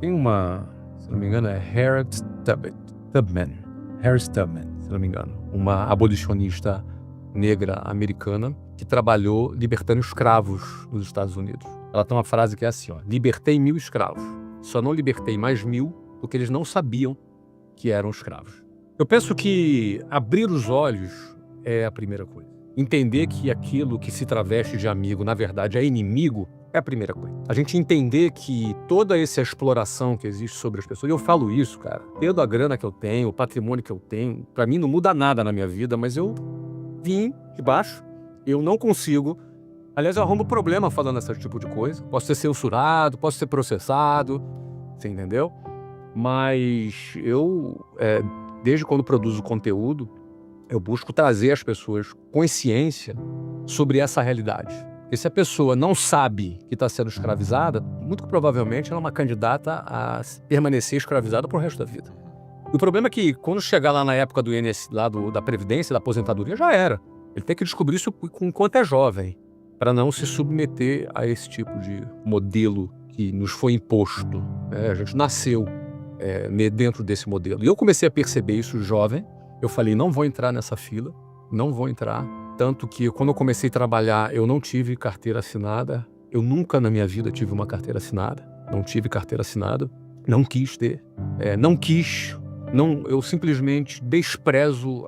Tem uma, se não me engano, é Harriet Tubman, se não me engano, uma abolicionista negra americana que trabalhou libertando escravos nos Estados Unidos. Ela tem uma frase que é assim, ó: libertei 1000 escravos, só não libertei mais 1000 porque eles não sabiam que eram escravos. Eu penso que abrir os olhos é a primeira coisa. Entender que aquilo que se traveste de amigo, na verdade, é inimigo, é a primeira coisa. A gente entender que toda essa exploração que existe sobre as pessoas, eu falo isso, cara, tendo a grana que eu tenho, o patrimônio que eu tenho, pra mim não muda nada na minha vida, mas eu vim de baixo, eu não consigo. Aliás, eu arrumo problema falando esse tipo de coisa. Posso ser censurado, posso ser processado, você entendeu? Mas eu, desde quando produzo conteúdo, eu busco trazer às pessoas consciência sobre essa realidade. Porque se a pessoa não sabe que está sendo escravizada, muito provavelmente ela é uma candidata a permanecer escravizada pro resto da vida. E o problema é que quando chegar lá na época do INSS, lá da Previdência, da aposentadoria, já era. Ele tem que descobrir isso enquanto é jovem, para não se submeter a esse tipo de modelo que nos foi imposto. A gente nasceu dentro desse modelo. E eu comecei a perceber isso jovem. Eu falei, não vou entrar nessa fila, não vou entrar. Tanto que quando eu comecei a trabalhar, eu não tive carteira assinada. Eu nunca na minha vida tive uma carteira assinada. Não tive carteira assinada. Não quis ter. Não quis. Não, eu simplesmente desprezo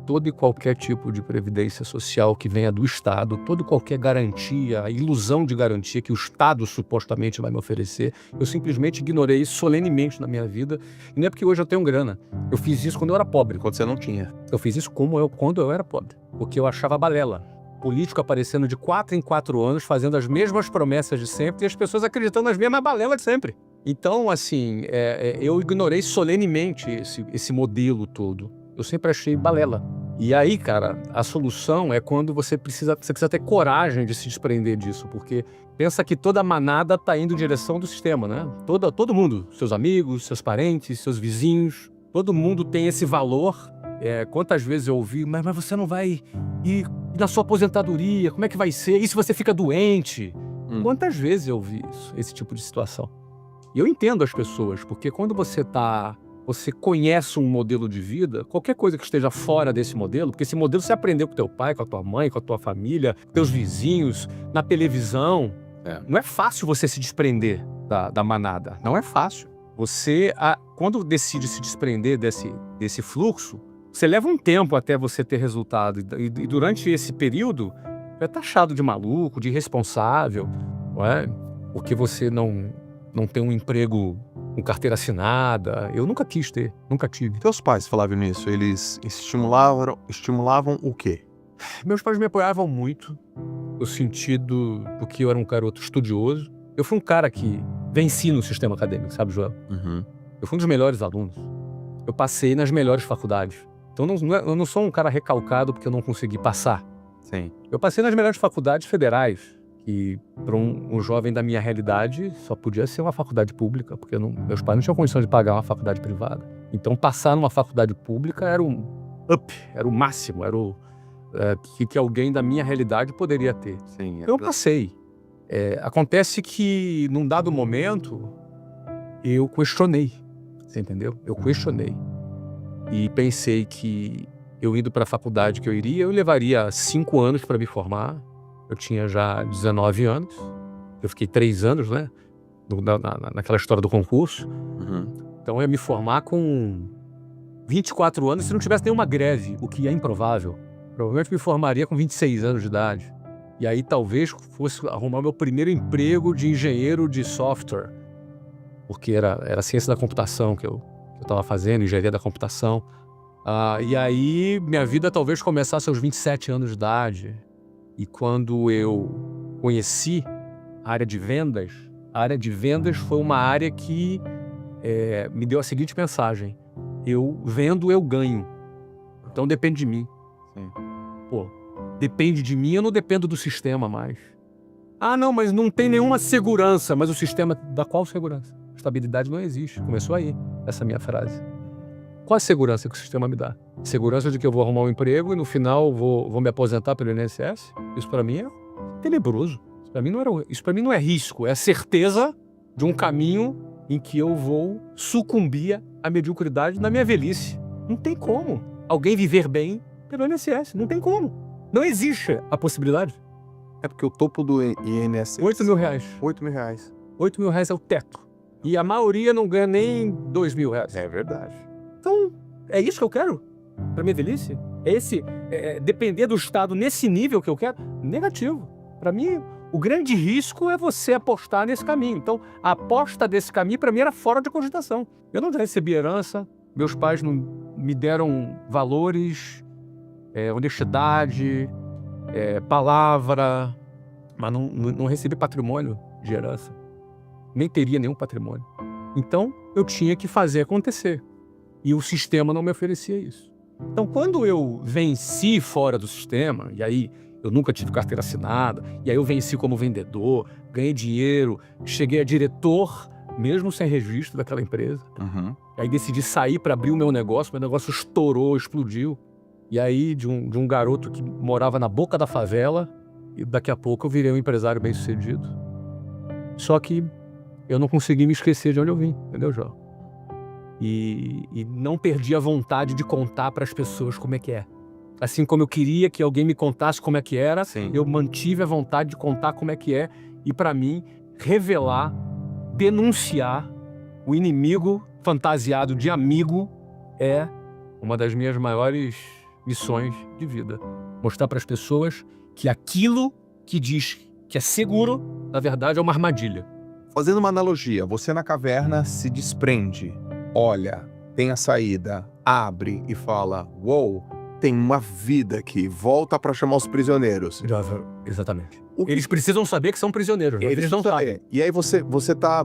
todo e qualquer tipo de previdência social que venha do Estado, toda e qualquer garantia, a ilusão de garantia que o Estado supostamente vai me oferecer. Eu simplesmente ignorei isso solenemente na minha vida. E não é porque hoje eu tenho grana. Eu fiz isso quando eu era pobre. Quando você não tinha. Eu fiz isso quando eu era pobre. Porque eu achava balela. Político aparecendo de 4 em 4 anos, fazendo as mesmas promessas de sempre e as pessoas acreditando nas mesmas balelas de sempre. Então, assim, eu ignorei solenemente esse modelo todo. Eu sempre achei balela. E aí, cara, a solução é quando você precisa ter coragem de se desprender disso, porque pensa que toda a manada tá indo em direção do sistema, né? Todo mundo, seus amigos, seus parentes, seus vizinhos, todo mundo tem esse valor. Quantas vezes eu ouvi, mas você não vai ir na sua aposentadoria, como é que vai ser? E se você fica doente? Quantas vezes eu ouvi esse tipo de situação? E eu entendo as pessoas, porque quando você conhece um modelo de vida, qualquer coisa que esteja fora desse modelo, porque esse modelo você aprendeu com teu pai, com a tua mãe, com a tua família, com teus vizinhos, na televisão. Não é fácil você se desprender da manada. Não é fácil. Você, quando decide se desprender desse fluxo, você leva um tempo até você ter resultado. E durante esse período, é taxado de maluco, de irresponsável, não é? Porque você não tem um emprego com carteira assinada. Eu nunca quis ter, nunca tive. Teus pais, Flávio, nisso, eles estimulavam o quê? Meus pais me apoiavam muito, no sentido do que eu era um garoto estudioso. Eu fui um cara que venci no sistema acadêmico, sabe, Joel? Eu fui um dos melhores alunos. Eu passei nas melhores faculdades. Então eu não sou um cara recalcado porque eu não consegui passar. Sim. Eu passei nas melhores faculdades federais. E para um jovem da minha realidade, só podia ser uma faculdade pública, porque meus pais não tinham condição de pagar uma faculdade privada. Então, passar numa faculdade pública era um up, era o máximo, era o que alguém da minha realidade poderia ter. Sim, Eu passei. Acontece que, num dado momento, eu questionei, você entendeu? Eu questionei. E pensei que eu indo para a faculdade que eu iria, eu levaria 5 anos para me formar. Eu tinha já 19 anos, eu fiquei 3 anos, né, naquela história do concurso. Então eu ia me formar com 24 anos se não tivesse nenhuma greve, o que é improvável. Provavelmente me formaria com 26 anos de idade. E aí talvez fosse arrumar meu primeiro emprego de engenheiro de software, porque era ciência da computação que eu estava fazendo, engenharia da computação. E aí minha vida talvez começasse aos 27 anos de idade. E quando eu conheci a área de vendas foi uma área que me deu a seguinte mensagem: eu vendo, eu ganho. Então depende de mim. Sim. Pô, depende de mim, eu não dependo do sistema mais. Não, mas não tem nenhuma segurança. Mas o sistema, da qual segurança? Estabilidade não existe. Começou aí, essa minha frase. Qual a segurança que o sistema me dá? Segurança de que eu vou arrumar um emprego e no final vou me aposentar pelo INSS? Isso para mim é tenebroso. Isso para mim não é risco, é a certeza de um caminho em que eu vou sucumbir à mediocridade na minha velhice. Não tem como alguém viver bem pelo INSS. Não tem como. Não existe a possibilidade. É porque o topo do INSS... 8 mil reais. 8 mil reais. 8 mil reais é o teto. E a maioria não ganha nem 2 mil reais. É verdade. Então, é isso que eu quero para minha velhice? Depender do Estado nesse nível que eu quero? Negativo. Para mim, o grande risco é você apostar nesse caminho. Então, a aposta desse caminho, para mim, era fora de cogitação. Eu não recebi herança, meus pais não me deram valores, honestidade, palavra, mas não recebi patrimônio de herança. Nem teria nenhum patrimônio. Então, eu tinha que fazer acontecer. E o sistema não me oferecia isso. Então, quando eu venci fora do sistema, e aí eu nunca tive carteira assinada, e aí eu venci como vendedor, ganhei dinheiro, cheguei a diretor, mesmo sem registro daquela empresa. Uhum. Aí decidi sair para abrir o meu negócio estourou, explodiu. E aí, de um garoto que morava na boca da favela, e daqui a pouco eu virei um empresário bem-sucedido. Só que eu não consegui me esquecer de onde eu vim, entendeu, João? E não perdi a vontade de contar para as pessoas como é que é. Assim como eu queria que alguém me contasse como é que era, Sim. eu mantive a vontade de contar como é que é. E para mim, revelar, denunciar o inimigo fantasiado de amigo é uma das minhas maiores missões de vida. Mostrar para as pessoas que aquilo que diz que é seguro, na verdade, é uma armadilha. Fazendo uma analogia, você na caverna se desprende, olha, tem a saída, abre e fala, uou, tem uma vida aqui, volta para chamar os prisioneiros. Exatamente. Eles precisam saber que são prisioneiros. Eles não sabem. E aí você tá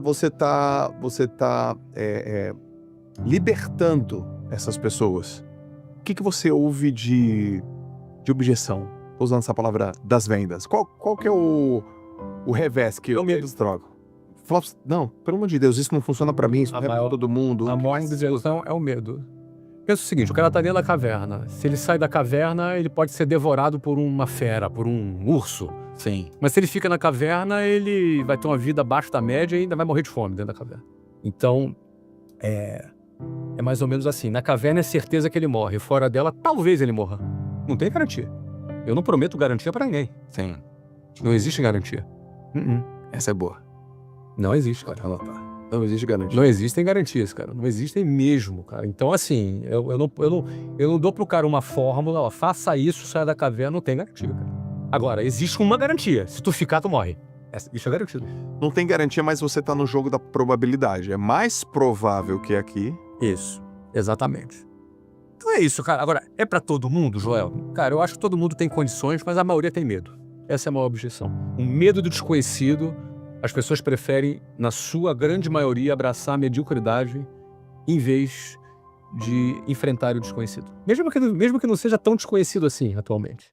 libertando essas pessoas. O que você ouve de objeção? Tô usando essa palavra das vendas. Qual que é o revés que eles trocam? Fala, não, pelo amor de Deus, isso não funciona pra mim, isso não é pra todo mundo. A maior desilusão é o medo. Pensa o seguinte, o cara tá dentro da caverna. Se ele sai da caverna, ele pode ser devorado por uma fera, por um urso. Sim. Mas se ele fica na caverna, ele vai ter uma vida abaixo da média e ainda vai morrer de fome dentro da caverna. Então, é mais ou menos assim. Na caverna é certeza que ele morre. Fora dela, talvez ele morra. Não tem garantia. Eu não prometo garantia pra ninguém. Sim. Não existe garantia. Essa é boa. Não existe, cara. Ela tá. Não existe garantia. Não existem garantias, cara. Não existem mesmo, cara. Então, assim, eu não dou pro cara uma fórmula, ó, faça isso, saia da caverna, não tem garantia, cara. Agora, existe uma garantia. Se tu ficar, tu morre. Isso é garantido. Não tem garantia, mas você tá no jogo da probabilidade. É mais provável que aqui. Isso, exatamente. Então é isso, cara. Agora, é pra todo mundo, Joel? Cara, eu acho que todo mundo tem condições, mas a maioria tem medo. Essa é a maior objeção. O medo do desconhecido. As pessoas preferem, na sua grande maioria, abraçar a mediocridade em vez de enfrentar o desconhecido. Mesmo que não seja tão desconhecido assim atualmente.